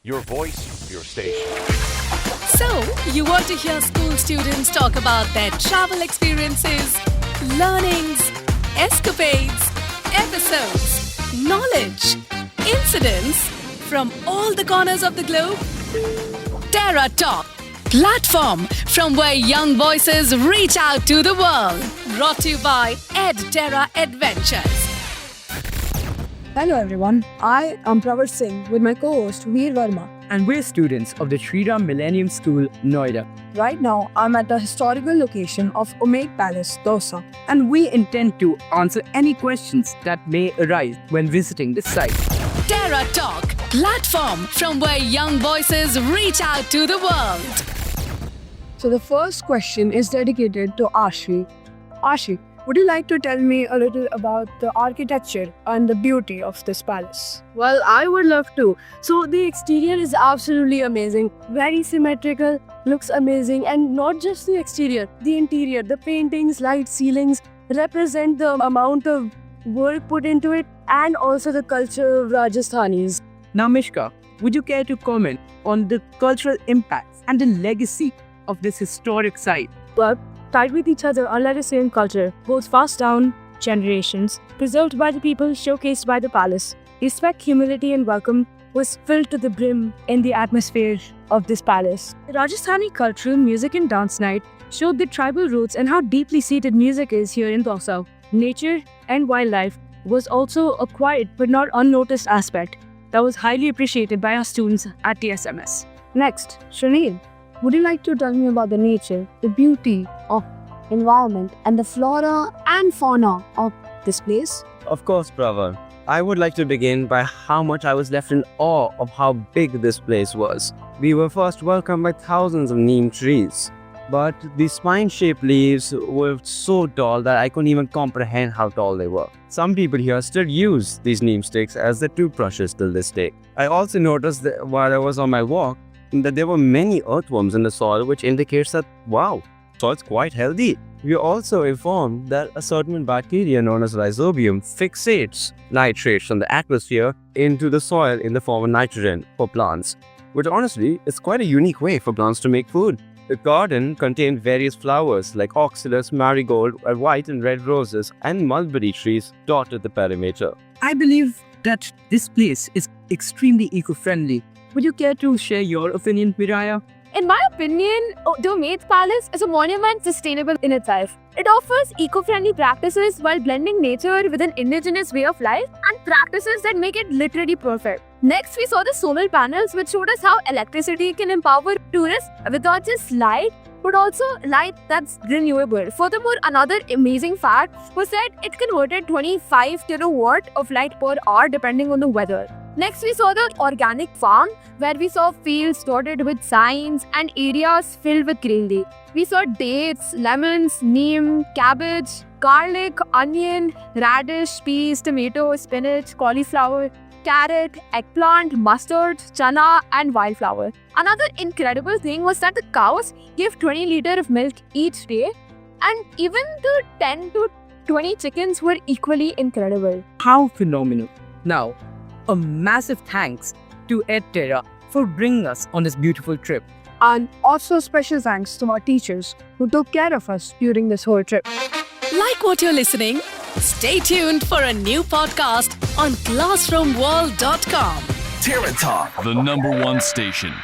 Your voice, your station. So, you want to hear school students talk about their travel experiences, learnings, escapades, episodes, knowledge, incidents from all the corners of the globe? Terra Talk, platform from where young voices reach out to the world. Brought to you by EdTerra Adventures. Hello everyone, I am Pravar Singh with my co-host Veer Verma. And we're students of the Shriram Millennium School, Noida. Right now, I'm at the historical location of Umaid Palace, Dausa. And we intend to answer any questions that may arise when visiting this site. Terra Talk, platform from where young voices reach out to the world. So the first question is dedicated to Ashi. Ashi, would you like to tell me a little about the architecture and the beauty of this palace? Well, I would love to. So the exterior is absolutely amazing. Very symmetrical, looks amazing. And not just the exterior, the interior, the paintings, light ceilings represent the amount of work put into it and also the culture of Rajasthanis. Now, Mishka, would you care to comment on the cultural impacts and the legacy of this historic site? Well, tied with each other under the same culture, both passed down generations, preserved by the people, showcased by the palace. Respect, humility, and welcome was filled to the brim in the atmosphere of this palace. The Rajasthani cultural music and dance night showed the tribal roots and how deeply seated music is here in Dausa. Nature and wildlife was also a quiet but not unnoticed aspect that was highly appreciated by our students at TSMS. Next, Shanil, would you like to tell me about the nature, the beauty of environment and the flora and fauna of this place? Of course, Pravar. I would like to begin by how much I was left in awe of how big this place was. We were first welcomed by thousands of neem trees, but the spine-shaped leaves were so tall that I couldn't even comprehend how tall they were. Some people here still use these neem sticks as their toothbrushes till this day. I also noticed that while I was on my walk, that there were many earthworms in the soil, which indicates that, wow, soil's quite healthy. We are also informed that a certain bacteria known as rhizobium fixates nitrates from the atmosphere into the soil in the form of nitrogen for plants, which honestly is quite a unique way for plants to make food. The garden contained various flowers like oxalis, marigold, white and red roses, and mulberry trees dotted the perimeter. I believe that this place is extremely eco-friendly. Would you care to share your opinion, Miraya? In my opinion, the Umaid Palace is a monument sustainable in itself. It offers eco-friendly practices while blending nature with an indigenous way of life and practices that make it literally perfect. Next, we saw the solar panels, which showed us how electricity can empower tourists with not just light, but also light that's renewable. Furthermore, another amazing fact was that it converted 25 kilowatt of light per hour depending on the weather. Next, we saw the organic farm, where we saw fields dotted with signs and areas filled with greenery. We saw dates, lemons, neem, cabbage, garlic, onion, radish, peas, tomato, spinach, cauliflower, carrot, eggplant, mustard, chana, and wildflower. Another incredible thing was that the cows gave 20 liters of milk each day, and even the 10 to 20 chickens were equally incredible. How phenomenal. Now, a massive thanks to EdTerra for bringing us on this beautiful trip. And also special thanks to our teachers who took care of us during this whole trip. Like what you're listening? Stay tuned for a new podcast on classroomworld.com. Terra Talk, the #1 station.